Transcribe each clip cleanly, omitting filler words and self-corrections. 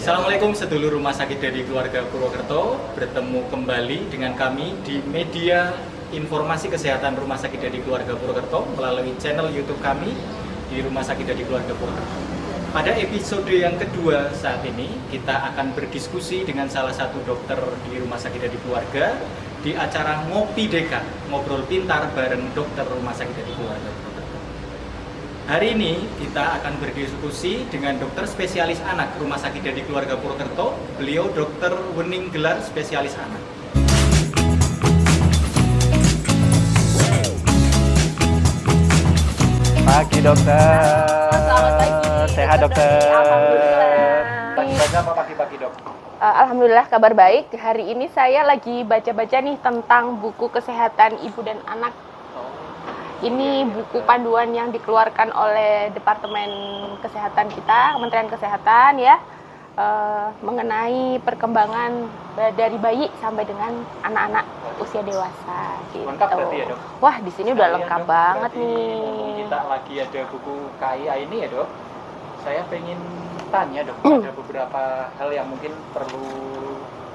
Assalamualaikum sedulur rumah sakit dari keluarga Purwokerto. Bertemu kembali dengan kami di media informasi kesehatan rumah sakit dari keluarga Purwokerto melalui channel YouTube kami di rumah sakit dari keluarga Purwokerto. Pada episode yang kedua saat ini kita akan berdiskusi dengan salah satu dokter di rumah sakit dari keluarga di acara Ngopi Deka, ngobrol pintar bareng dokter rumah sakit dari keluarga Purwokerto. Hari ini kita akan berdiskusi dengan dokter spesialis anak Rumah Sakit Dadi Keluarga Purwokerto. Beliau Dokter Wening Gelar, spesialis anak. Pagi dokter. Selamat pagi. Sehat dokter. Alhamdulillah. Baca apa pagi-pagi dok? Alhamdulillah kabar baik. Hari ini saya lagi baca-baca nih tentang buku kesehatan ibu dan anak. Ini buku panduan yang dikeluarkan oleh Departemen Kesehatan kita, Kementerian Kesehatan ya, mengenai perkembangan dari bayi sampai dengan anak-anak usia dewasa. Gitu. Lengkap berarti ya dok? Wah di sini udah lengkap Dok, banget berarti nih. Kita lagi ada buku KIA ini ya dok. Saya pengen tanya dok, ada beberapa hal yang mungkin perlu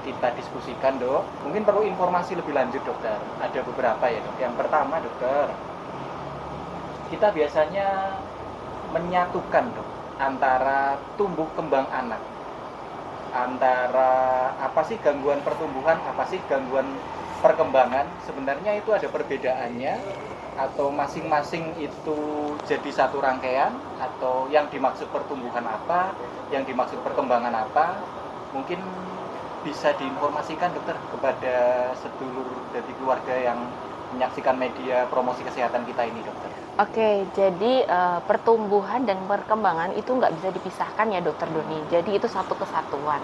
kita diskusikan dok. Mungkin perlu informasi lebih lanjut dokter. Ada beberapa ya dok. Yang pertama dokter, kita biasanya menyatukan dok antara tumbuh kembang anak, antara apa sih gangguan pertumbuhan, apa sih gangguan perkembangan. Sebenarnya itu ada perbedaannya atau masing-masing itu jadi satu rangkaian, atau yang dimaksud pertumbuhan apa, yang dimaksud perkembangan apa. Mungkin bisa diinformasikan dokter kepada sedulur dari keluarga yang menyaksikan media promosi kesehatan kita ini dokter. Oke, jadi pertumbuhan dan perkembangan itu nggak bisa dipisahkan ya dokter Doni. Jadi itu satu kesatuan.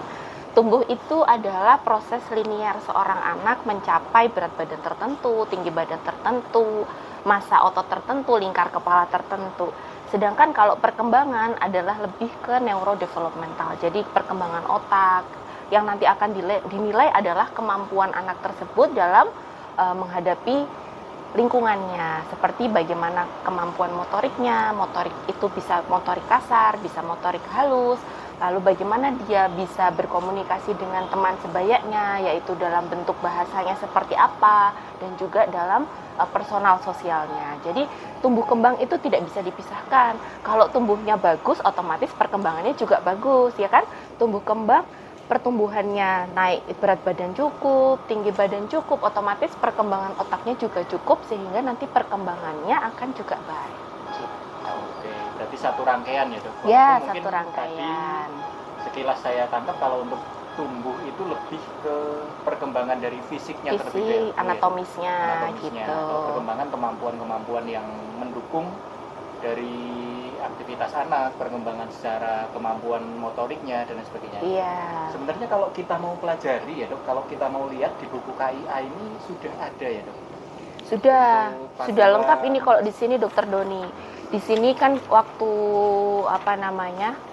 Tumbuh itu adalah proses linear seorang anak mencapai berat badan tertentu, tinggi badan tertentu, massa otot tertentu, lingkar kepala tertentu. Sedangkan kalau perkembangan adalah lebih ke neurodevelopmental. Jadi perkembangan otak yang nanti akan dinilai adalah kemampuan anak tersebut dalam menghadapi lingkungannya, seperti bagaimana kemampuan motoriknya. Motorik itu bisa motorik kasar, bisa motorik halus, lalu bagaimana dia bisa berkomunikasi dengan teman sebayanya, yaitu dalam bentuk bahasanya seperti apa, dan juga dalam personal sosialnya. Jadi tumbuh kembang itu tidak bisa dipisahkan. Kalau tumbuhnya bagus, otomatis perkembangannya juga bagus, ya kan? Tumbuh kembang, pertumbuhannya naik, berat badan cukup, tinggi badan cukup, otomatis perkembangan otaknya juga cukup, sehingga nanti perkembangannya akan juga baik. Oke, berarti satu rangkaian ya dok? Ya, Mungkin satu rangkaian. Tadi, sekilas saya tangkap kalau untuk tumbuh itu lebih ke perkembangan dari fisiknya terlebih dahulu, Anatomisnya, gitu. atau perkembangan kemampuan-kemampuan yang mendukung dari aktivitas anak, perkembangan secara kemampuan motoriknya dan lain sebagainya. Iya. Sebenarnya kalau kita mau pelajari ya dok, kalau kita mau lihat di buku KIA ini sudah ada ya dok? Sudah lengkap ini kalau di sini dokter Doni. Di sini kan waktu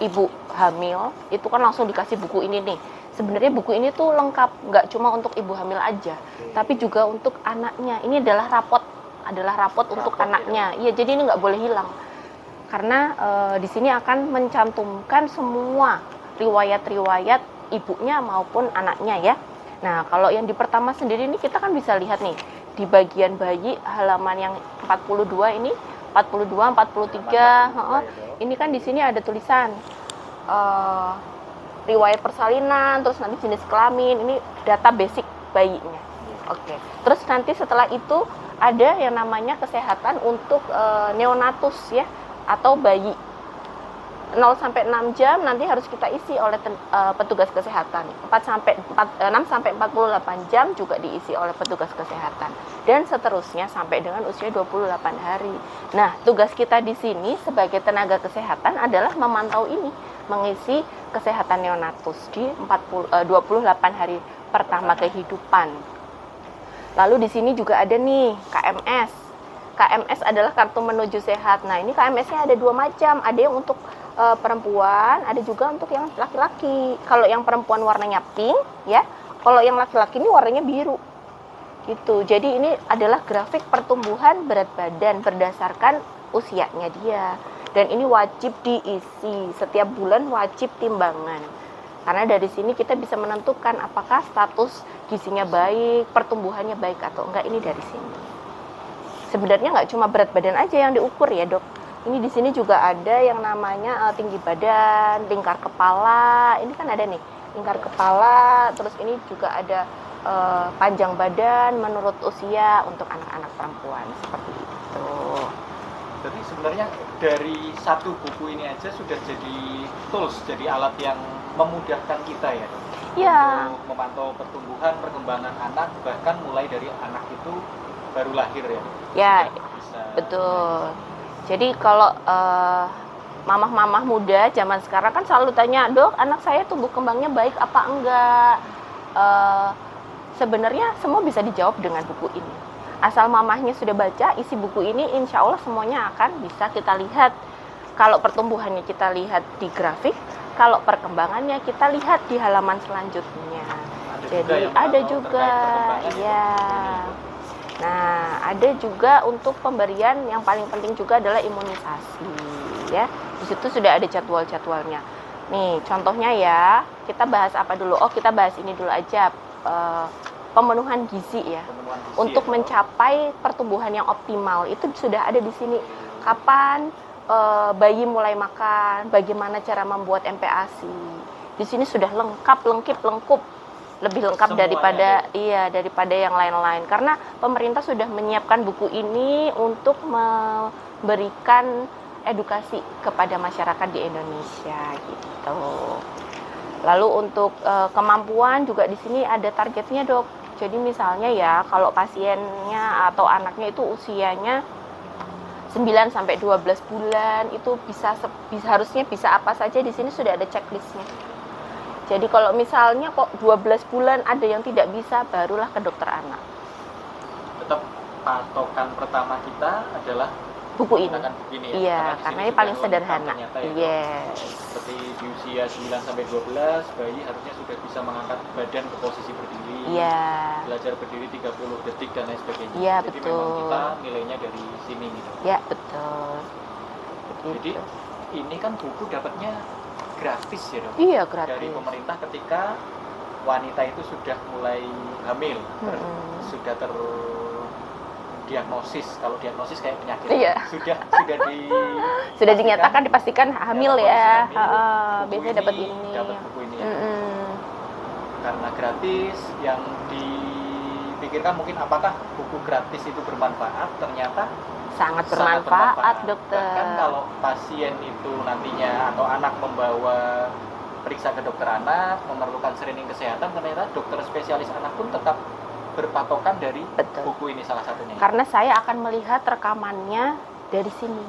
ibu hamil itu kan langsung dikasih buku ini nih. Sebenarnya buku ini tuh lengkap, nggak cuma untuk ibu hamil aja, tapi juga untuk anaknya. Ini adalah rapot untuk anaknya. Iya, jadi ini nggak boleh hilang. Karena di sini akan mencantumkan semua riwayat-riwayat ibunya maupun anaknya ya. Nah, kalau yang di pertama sendiri ini kita kan bisa lihat nih di bagian bayi halaman yang 42 ini, 42, 43. Ini kan di sini ada tulisan riwayat persalinan, terus nanti jenis kelamin, ini data basic bayinya. Oke. Terus nanti setelah itu ada yang namanya kesehatan untuk neonatus ya, atau bayi 0 sampai 6 jam nanti harus kita isi oleh petugas kesehatan. 6 sampai 48 jam juga diisi oleh petugas kesehatan. Dan seterusnya sampai dengan usia 28 hari. Nah, tugas kita di sini sebagai tenaga kesehatan adalah memantau ini, mengisi kesehatan neonatus di 28 hari pertama kehidupan. Lalu di sini juga ada nih KMS. KMS adalah kartu menuju sehat. Nah, ini KMS-nya ada 2 macam. Ada yang untuk perempuan, ada juga untuk yang laki-laki. Kalau yang perempuan warnanya pink, ya. Kalau yang laki-laki ini warnanya biru. Gitu. Jadi ini adalah grafik pertumbuhan berat badan berdasarkan usianya dia. Dan ini wajib diisi. Setiap bulan wajib timbangan. Karena dari sini kita bisa menentukan apakah status gizinya baik, pertumbuhannya baik atau enggak, ini dari sini. Sebenarnya nggak cuma berat badan aja yang diukur ya dok. Ini di sini juga ada yang namanya tinggi badan, lingkar kepala. Ini kan ada nih, lingkar kepala. Terus ini juga ada panjang badan menurut usia untuk anak-anak perempuan, seperti itu. Jadi sebenarnya dari satu buku ini aja sudah jadi tools, jadi alat yang memudahkan kita ya dok, Iya. untuk memantau pertumbuhan, perkembangan anak, bahkan mulai dari anak itu baru lahir ya. Ya, Sudah bisa. betul. Jadi kalau mamah-mamah muda zaman sekarang kan selalu tanya, dok, anak saya tumbuh kembangnya baik apa enggak? Sebenarnya semua bisa dijawab dengan buku ini. Asal mamahnya sudah baca isi buku ini, insya Allah semuanya akan bisa kita lihat. Kalau pertumbuhannya kita lihat di grafik, kalau perkembangannya kita lihat di halaman selanjutnya. Jadi ada juga, ya. Nah, ada juga untuk pemberian yang paling penting juga adalah imunisasi, ya. Di situ sudah ada jadwal-jadwalnya. Nih, contohnya ya, kita bahas apa dulu? Oh, kita bahas ini dulu aja. Pemenuhan gizi ya. Untuk mencapai pertumbuhan yang optimal itu sudah ada di sini. Kapan bayi mulai makan, bagaimana cara membuat MPASI. Di sini sudah lengkap, lengkup, lebih lengkap daripada daripada yang lain-lain. Karena pemerintah sudah menyiapkan buku ini untuk memberikan edukasi kepada masyarakat di Indonesia gitu. Lalu untuk kemampuan juga di sini ada targetnya dok. Jadi misalnya ya kalau pasiennya atau anaknya itu usianya 9 sampai 12 bulan itu harusnya bisa apa saja, di sini sudah ada checklistnya. Jadi kalau misalnya kok 12 bulan ada yang tidak bisa, barulah ke dokter anak. Tetap patokan pertama kita adalah buku ini. Buku ini ya. Iya, karena ini paling sederhana. Yes. Seperti di usia 9 sampai 12 bayi harusnya sudah bisa mengangkat badan ke posisi berdiri. Iya. Belajar berdiri 30 detik dan lain sebagainya. Iya, jadi betul. memang kita nilainya dari sini gitu. Ya, betul. Jadi ini kan buku dapatnya gratis ya dok. Iya, gratis. Dari pemerintah ketika wanita itu sudah mulai hamil, sudah diagnosis, kalau diagnosis kayak penyakit, iya. sudah dinyatakan, dipastikan hamil ya. Biasanya dapat ini. Dapat buku ini. Ya. Karena gratis, yang dipikirkan mungkin apakah buku gratis itu bermanfaat? Ternyata sangat bermanfaat, dokter. Bahkan kalau pasien itu nantinya atau anak membawa periksa ke dokter anak, memerlukan screening kesehatan, ternyata dokter spesialis anak pun tetap berpatokan dari buku ini salah satunya. Karena saya akan melihat rekamannya dari sini.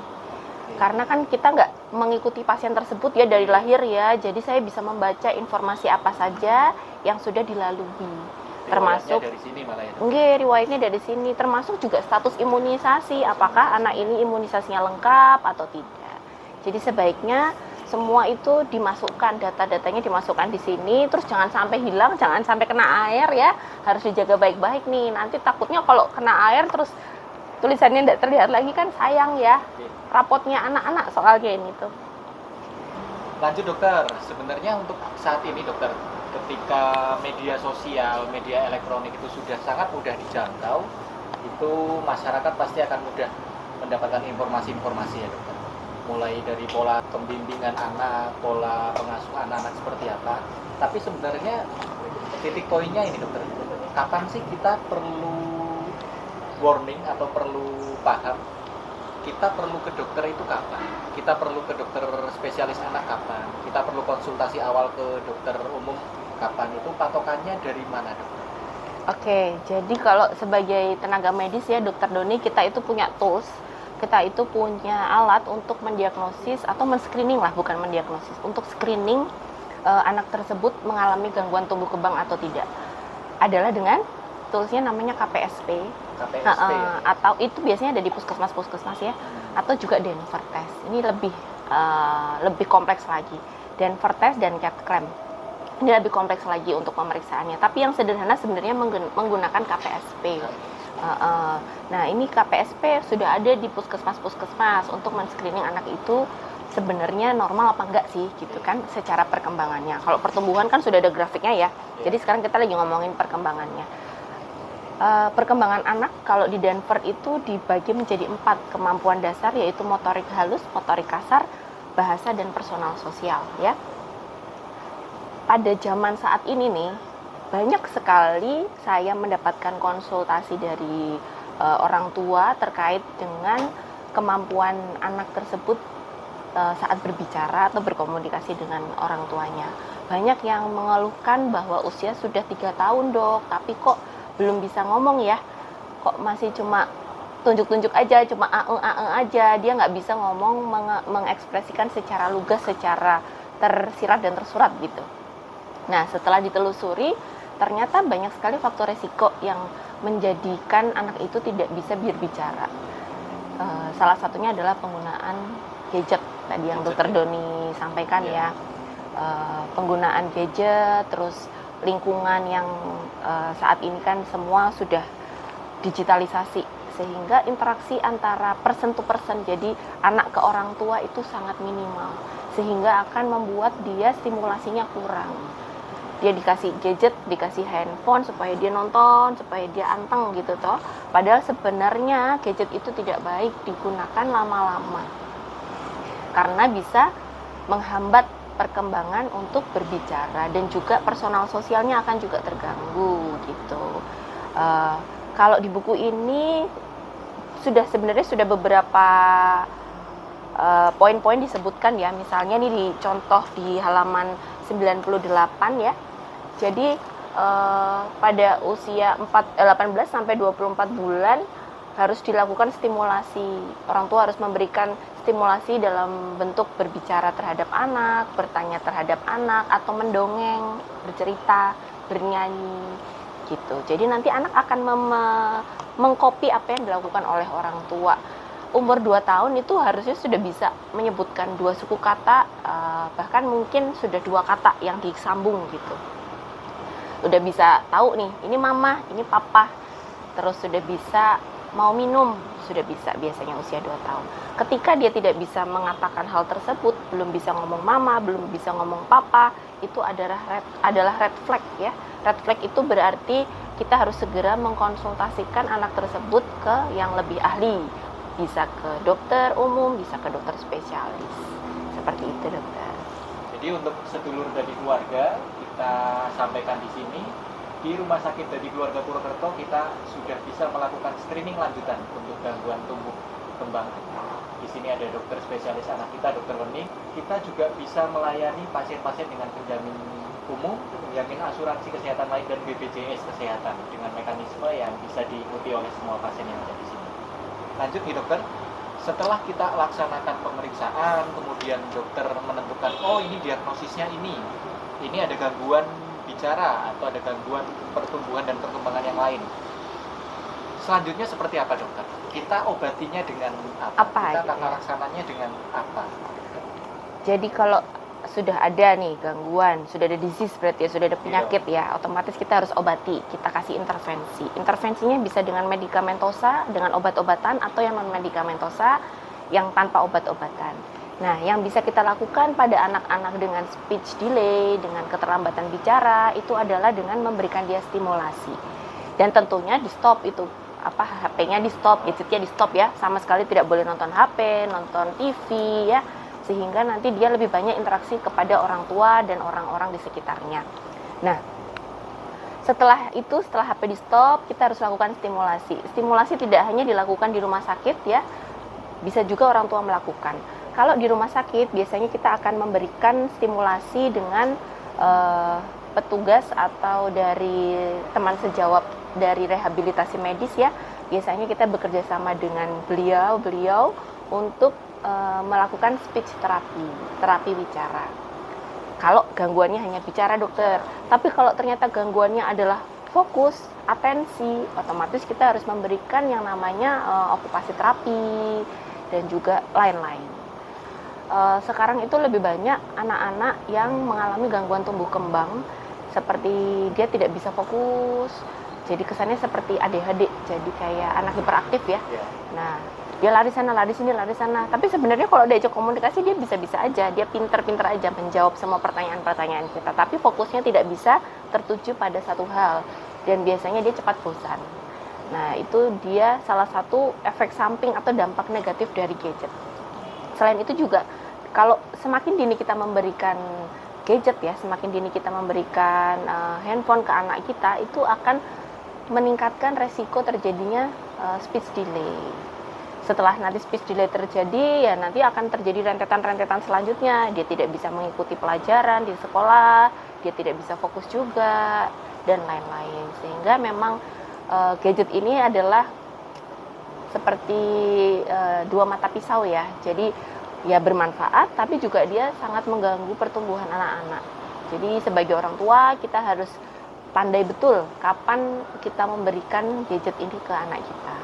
Karena kan kita nggak mengikuti pasien tersebut ya dari lahir ya, jadi saya bisa membaca informasi apa saja yang sudah dilalui. Termasuk dari sini malah ya. Riwayatnya dari sini, termasuk juga status imunisasi, apakah anak ini imunisasinya lengkap atau tidak. Jadi sebaiknya semua itu dimasukkan, data-datanya dimasukkan di sini, terus jangan sampai hilang, jangan sampai kena air ya, harus dijaga baik-baik nih. Nanti takutnya kalau kena air terus tulisannya tidak terlihat lagi kan sayang ya, rapotnya anak-anak soalnya ini tuh. Lanjut dokter, sebenarnya untuk saat ini dokter, ketika media sosial, media elektronik itu sudah sangat mudah dijangkau, itu masyarakat pasti akan mudah mendapatkan informasi-informasi ya dokter. Mulai dari pola pembimbingan anak, pola pengasuhan anak seperti apa. Tapi sebenarnya titik poinnya ini dokter, kapan sih kita perlu warning atau perlu paham kita perlu ke dokter itu kapan? Kita perlu ke dokter spesialis anak kapan? Kita perlu konsultasi awal ke dokter umum kapan? Itu patokannya dari mana dokter? Oke, jadi kalau sebagai tenaga medis ya dokter Doni, kita itu punya tools, kita itu punya alat untuk mendiagnosis atau men-screening lah, bukan mendiagnosis, untuk screening anak tersebut mengalami gangguan tumbuh kembang atau tidak. Adalah dengan toolsnya namanya KPSP. Atau itu biasanya ada di puskesmas ya, atau juga Denver test. Ini lebih kompleks lagi. Denver test dan CAT clamp. Ini lebih kompleks lagi untuk pemeriksaannya. Tapi yang sederhana sebenarnya menggunakan KPSP. Nah ini KPSP sudah ada di puskesmas untuk men-screening anak itu sebenarnya normal apa enggak sih gitu kan secara perkembangannya. Kalau pertumbuhan kan sudah ada grafiknya ya. Jadi sekarang kita lagi ngomongin perkembangannya. Perkembangan anak kalau di Denver itu dibagi menjadi 4 kemampuan dasar, yaitu motorik halus, motorik kasar, bahasa, dan personal sosial ya. Pada zaman saat ini nih, banyak sekali saya mendapatkan konsultasi dari orang tua terkait dengan kemampuan anak tersebut saat berbicara atau berkomunikasi dengan orang tuanya. Banyak yang mengeluhkan bahwa usia sudah 3 tahun dok, tapi kok belum bisa ngomong ya, kok masih cuma tunjuk-tunjuk aja, cuma aja, dia nggak bisa ngomong, mengekspresikan secara lugas, secara tersirat dan tersurat gitu. Nah, setelah ditelusuri, ternyata banyak sekali faktor resiko yang menjadikan anak itu tidak bisa berbicara. Salah satunya adalah penggunaan gadget tadi yang Dokter Doni sampaikan ya. Penggunaan gadget, terus lingkungan yang saat ini kan semua sudah digitalisasi, sehingga interaksi antara person to person, jadi anak ke orang tua itu sangat minimal, sehingga akan membuat dia stimulasinya kurang. Dia dikasih gadget, dikasih handphone supaya dia nonton, supaya dia anteng gitu toh. Padahal sebenarnya gadget itu tidak baik digunakan lama-lama, karena bisa menghambat perkembangan untuk berbicara, dan juga personal sosialnya akan juga terganggu gitu. Kalau di buku ini sebenarnya sudah beberapa poin-poin disebutkan ya, misalnya nih di contoh di halaman 98 ya. Jadi pada usia 18 sampai 24 bulan harus dilakukan stimulasi. Orang tua harus memberikan stimulasi dalam bentuk berbicara terhadap anak, bertanya terhadap anak, atau mendongeng, bercerita, bernyanyi gitu. Jadi nanti anak akan mengcopy apa yang dilakukan oleh orang tua. Umur 2 tahun itu harusnya sudah bisa menyebutkan 2 suku kata, bahkan mungkin sudah 2 kata yang disambung gitu. Udah bisa tahu nih, ini mama, ini papa. Terus sudah bisa mau minum, sudah bisa biasanya usia 2 tahun. Ketika dia tidak bisa mengatakan hal tersebut, belum bisa ngomong mama, belum bisa ngomong papa, itu adalah red flag ya. Red flag itu berarti kita harus segera mengkonsultasikan anak tersebut ke yang lebih ahli. Bisa ke dokter umum, bisa ke dokter spesialis. Seperti itu, dokter. Jadi untuk sedulur dari keluarga, kita sampaikan di sini, di Rumah Sakit Dadi Keluarga Purwokerto kita sudah bisa melakukan screening lanjutan untuk gangguan tumbuh kembang. Di sini ada dokter spesialis anak kita, Dokter Wening. Kita juga bisa melayani pasien-pasien dengan penjamin umum, penjamin asuransi kesehatan lain, dan BPJS kesehatan dengan mekanisme yang bisa diikuti oleh semua pasien yang ada di sini. Lanjut nih dokter, setelah kita laksanakan pemeriksaan, kemudian dokter menentukan, oh ini diagnosisnya ini ada gangguan bicara atau ada gangguan pertumbuhan dan perkembangan yang lain. Selanjutnya seperti apa dokter? Kita obatinya dengan apa? Kita tata laksananya dengan apa? Jadi kalau sudah ada nih gangguan, sudah ada disease berarti ya, sudah ada penyakit ya, otomatis kita harus obati, kita kasih intervensi. Intervensinya bisa dengan medikamentosa, dengan obat-obatan, atau yang non-medikamentosa, yang tanpa obat-obatan. Nah, yang bisa kita lakukan pada anak-anak dengan speech delay, dengan keterlambatan bicara, itu adalah dengan memberikan dia stimulasi. Dan tentunya di stop itu, HP-nya di stop, gadgetnya di stop ya, sama sekali tidak boleh nonton HP, nonton TV ya, sehingga nanti dia lebih banyak interaksi kepada orang tua dan orang-orang di sekitarnya. Nah, setelah HP di stop, kita harus lakukan stimulasi. Stimulasi tidak hanya dilakukan di rumah sakit ya, bisa juga orang tua melakukan. Kalau di rumah sakit, biasanya kita akan memberikan stimulasi dengan petugas atau dari teman sejawat dari rehabilitasi medis ya. Biasanya kita bekerja sama dengan beliau untuk melakukan speech terapi bicara. Kalau gangguannya hanya bicara dokter, tapi kalau ternyata gangguannya adalah fokus, atensi, otomatis kita harus memberikan yang namanya okupasi terapi dan juga lain-lain. Sekarang itu lebih banyak anak-anak yang mengalami gangguan tumbuh kembang, seperti dia tidak bisa fokus, jadi kesannya seperti ADHD, jadi kayak anak hiperaktif ya. Nah, dia lari sana, lari sini, lari sana. Tapi sebenarnya kalau diajak komunikasi dia bisa-bisa aja, dia pinter-pinter aja menjawab semua pertanyaan-pertanyaan kita. Tapi fokusnya tidak bisa tertuju pada satu hal dan biasanya dia cepat bosan. Nah itu dia salah satu efek samping atau dampak negatif dari gadget. Selain itu juga kalau semakin dini kita memberikan gadget ya, semakin dini kita memberikan handphone ke anak kita, itu akan meningkatkan resiko terjadinya speech delay. Setelah nanti speech delay terjadi, ya nanti akan terjadi rentetan-rentetan selanjutnya. Dia tidak bisa mengikuti pelajaran di sekolah, dia tidak bisa fokus juga, dan lain-lain. Sehingga memang gadget ini adalah seperti dua mata pisau ya. Jadi ya bermanfaat, tapi juga dia sangat mengganggu pertumbuhan anak-anak. Jadi sebagai orang tua, kita harus pandai betul kapan kita memberikan gadget ini ke anak kita.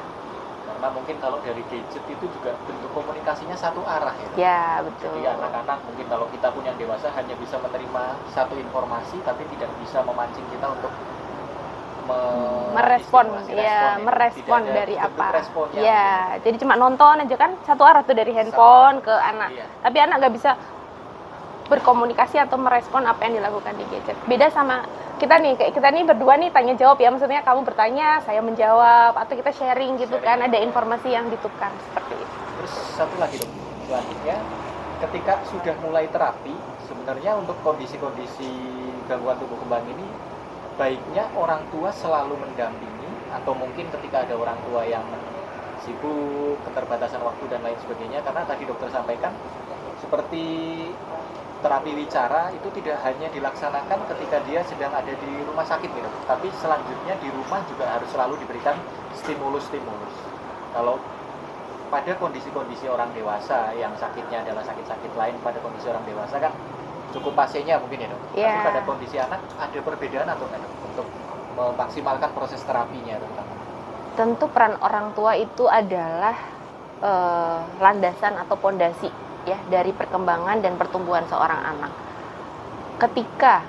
Karena mungkin kalau dari gadget itu juga bentuk komunikasinya satu arah ya. Ya, betul. Jadi anak-anak mungkin kalau kita pun yang dewasa hanya bisa menerima satu informasi tapi tidak bisa memancing kita untuk merespon Tidak dari ada apa. responnya. Ya, jadi cuma nonton aja kan satu arah tuh dari handphone ke anak. Iya. Tapi anak nggak bisa berkomunikasi atau merespon apa yang dilakukan di gadget. Beda sama kita nih, kayak kita nih berdua nih tanya jawab ya, maksudnya kamu bertanya, saya menjawab, atau kita sharing gitu kan, ada informasi yang ditukar seperti itu. Terus satu lagi dong, selanjutnya ketika sudah mulai terapi, sebenarnya untuk kondisi-kondisi gangguan tumbuh kembang ini baiknya orang tua selalu mendampingi, atau mungkin ketika ada orang tua yang sibuk, keterbatasan waktu dan lain sebagainya, karena tadi dokter sampaikan seperti terapi wicara itu tidak hanya dilaksanakan ketika dia sedang ada di rumah sakit gitu, tapi selanjutnya di rumah juga harus selalu diberikan stimulus-stimulus. Kalau pada kondisi-kondisi orang dewasa yang sakitnya adalah sakit-sakit lain pada kondisi orang dewasa kan cukup pasiennya mungkin ya dok. Yeah. Tapi pada kondisi anak ada perbedaan atau enggak dok untuk memaksimalkan proses terapinya terutama? Tentu peran orang tua itu adalah landasan atau pondasi ya dari perkembangan dan pertumbuhan seorang anak. Ketika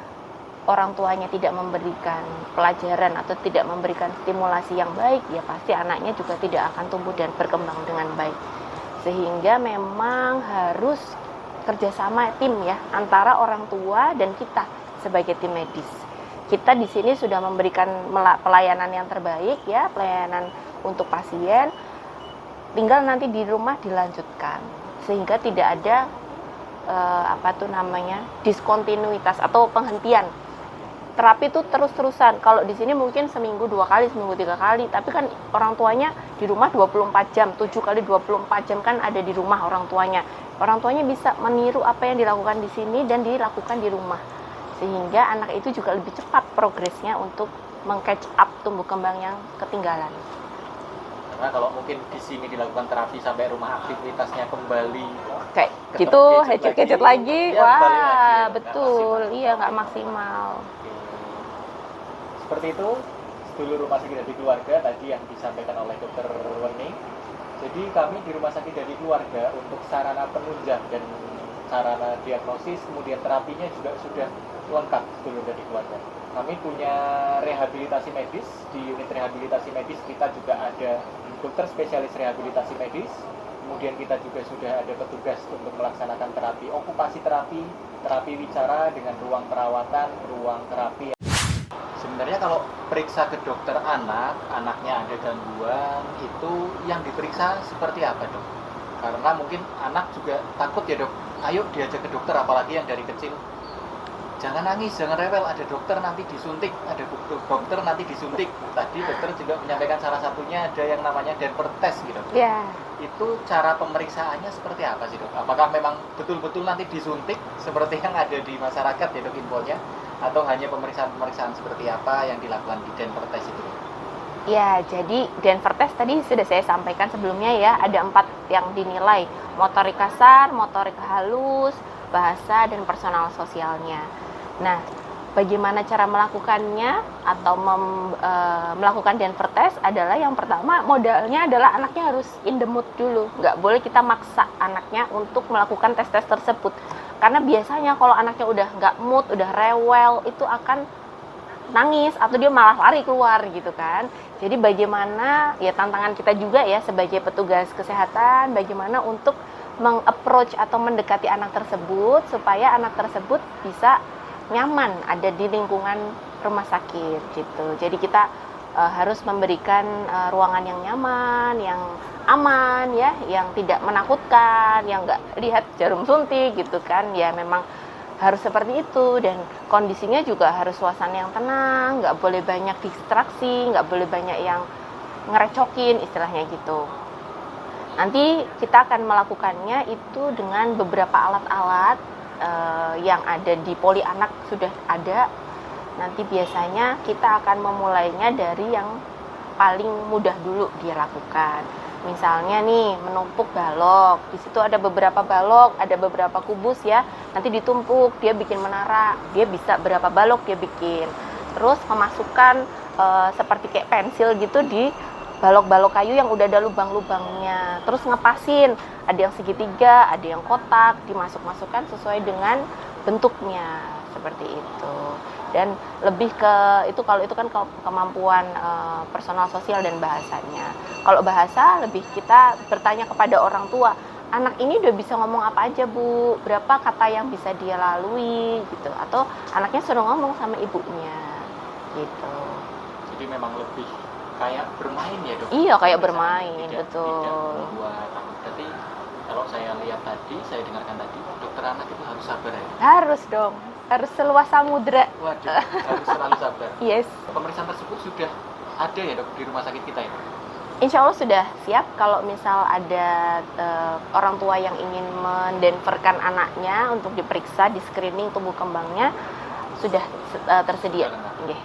orang tuanya tidak memberikan pelajaran atau tidak memberikan stimulasi yang baik, ya pasti anaknya juga tidak akan tumbuh dan berkembang dengan baik. Sehingga memang harus kerjasama tim ya antara orang tua dan kita sebagai tim medis. Kita di sini sudah memberikan pelayanan yang terbaik ya, pelayanan untuk pasien. Tinggal nanti di rumah dilanjutkan sehingga tidak ada diskontinuitas atau penghentian. Terapi itu terus-terusan. Kalau di sini mungkin seminggu 2 kali, seminggu 3 kali, tapi kan orang tuanya di rumah 24 jam, 7 kali 24 jam kan ada di rumah orang tuanya. Orang tuanya bisa meniru apa yang dilakukan di sini dan dilakukan di rumah. Sehingga anak itu juga lebih cepat progresnya untuk meng-catch up tumbuh kembang yang ketinggalan. Karena kalau mungkin di sini dilakukan terapi sampai rumah aktivitasnya kembali kayak gitu, gadget lagi, ya, wah lagi, ya, betul, iya nggak maksimal. Seperti itu dulu rumah sakit dari keluarga tadi yang disampaikan oleh dokter Wening. Jadi kami di rumah sakit dari keluarga untuk sarana penunjang dan sarana diagnosis kemudian terapinya juga sudah lengkap dulu dari keluarga. Kami punya rehabilitasi medis, di unit rehabilitasi medis kita juga ada dokter spesialis rehabilitasi medis, kemudian kita juga sudah ada petugas untuk melaksanakan terapi okupasi terapi wicara dengan ruang perawatan, ruang terapi. Sebenarnya kalau periksa ke dokter anaknya ada gangguan, itu yang diperiksa seperti apa dok? Karena mungkin anak juga takut ya dok, ayo diajak ke dokter apalagi yang dari kecil. Jangan nangis, jangan rewel, ada dokter nanti disuntik, ada dokter nanti disuntik. Tadi dokter juga menyampaikan salah satunya ada yang namanya Denver test gitu. Iya. Itu cara pemeriksaannya seperti apa sih dok? Apakah memang betul-betul nanti disuntik seperti yang ada di masyarakat ya dok infonya? Atau hanya pemeriksaan-pemeriksaan seperti apa yang dilakukan di Denver test itu? Ya, jadi Denver test tadi sudah saya sampaikan sebelumnya ya, ada 4 yang dinilai, motorik kasar, motorik halus, bahasa, dan personal sosialnya. Nah, bagaimana cara melakukannya atau melakukan Denver test adalah yang pertama modalnya adalah anaknya harus in the mood dulu. Nggak boleh kita maksa anaknya untuk melakukan tes-tes tersebut. Karena biasanya kalau anaknya udah nggak mood, udah rewel, itu akan nangis atau dia malah lari keluar gitu kan. Jadi bagaimana ya tantangan kita juga ya sebagai petugas kesehatan, bagaimana untuk meng-approach atau mendekati anak tersebut supaya anak tersebut bisa nyaman ada di lingkungan rumah sakit gitu. Jadi kita harus memberikan ruangan yang nyaman, yang aman ya, yang tidak menakutkan, yang nggak lihat jarum suntik gitu kan. Ya memang harus seperti itu, dan kondisinya juga harus suasana yang tenang, nggak boleh banyak distraksi, nggak boleh banyak yang ngerecokin istilahnya gitu. Nanti kita akan melakukannya itu dengan beberapa alat-alat yang ada di poli anak sudah ada. Nanti biasanya kita akan memulainya dari yang paling mudah dulu dia lakukan. Misalnya nih menumpuk balok, di situ ada beberapa balok, ada beberapa kubus ya, nanti ditumpuk, dia bikin menara, dia bisa berapa balok dia bikin. Terus memasukkan seperti kayak pensil gitu di balok-balok kayu yang udah ada lubang-lubangnya. Terus ngepasin, ada yang segitiga, ada yang kotak, dimasuk-masukkan sesuai dengan bentuknya, seperti itu. Dan lebih ke itu, kalau itu kan kemampuan personal sosial dan bahasanya. Kalau bahasa lebih kita bertanya kepada orang tua, anak ini udah bisa ngomong apa aja Bu, berapa kata yang bisa dia lalui gitu, atau anaknya suruh ngomong sama ibunya gitu. Jadi memang lebih kayak bermain ya dok? Iya kayak bermain, tidak, betul. Tidak membuat takut. Berarti kalau saya lihat tadi, saya dengarkan tadi, dokter anak itu harus sabar ya? Harus dong, harus seluas samudra. Waduh, harus selalu sabar. Yes. Pemeriksaan tersebut sudah ada ya dok di rumah sakit kita ya? Insya Allah sudah siap. Kalau misal ada orang tua yang ingin mendenverkan anaknya untuk diperiksa, di screening tumbuh kembangnya, sudah tersedia. Okay.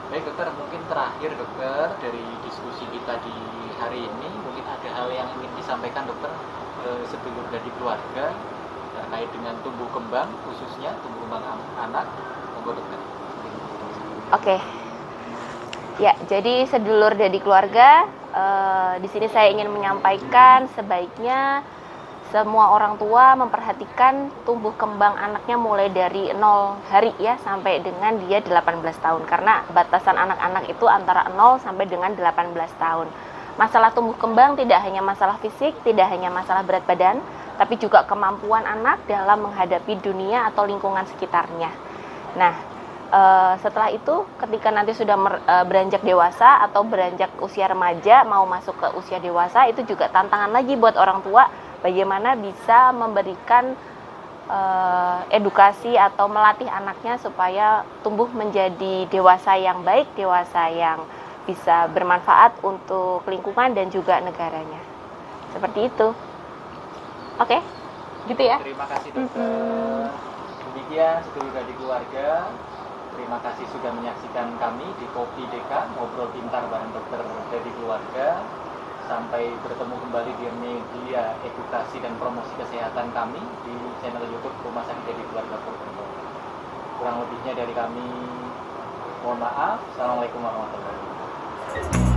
Baik dokter, mungkin terakhir dokter dari diskusi kita di hari ini, mungkin ada hal yang ingin disampaikan dokter sedulur dari keluarga terkait dengan tumbuh kembang, khususnya tumbuh kembang anak. Monggo dokter. Oke. Ya, jadi sedulur dari keluarga, di sini saya ingin menyampaikan sebaiknya semua orang tua memperhatikan tumbuh kembang anaknya mulai dari 0 hari ya sampai dengan dia 18 tahun, karena batasan anak-anak itu antara 0 sampai dengan 18 tahun. Masalah tumbuh kembang tidak hanya masalah fisik, tidak hanya masalah berat badan, tapi juga kemampuan anak dalam menghadapi dunia atau lingkungan sekitarnya. Nah, setelah itu ketika nanti sudah beranjak dewasa atau beranjak usia remaja mau masuk ke usia dewasa, itu juga tantangan lagi buat orang tua, bagaimana bisa memberikan edukasi atau melatih anaknya supaya tumbuh menjadi dewasa yang baik, dewasa yang bisa bermanfaat untuk lingkungan dan juga negaranya. Seperti itu. Oke, gitu ya. Terima kasih dokter. Demikian sedulur dari keluarga. Terima kasih sudah menyaksikan kami di Kopi Deka, ngobrol pintar bareng dokter dari keluarga. Sampai bertemu kembali di media edukasi dan promosi kesehatan kami di channel YouTube Rumah Sakit Jadi Keluarga Purwokerto. Kurang lebihnya dari kami, mohon maaf. Assalamualaikum warahmatullahi wabarakatuh.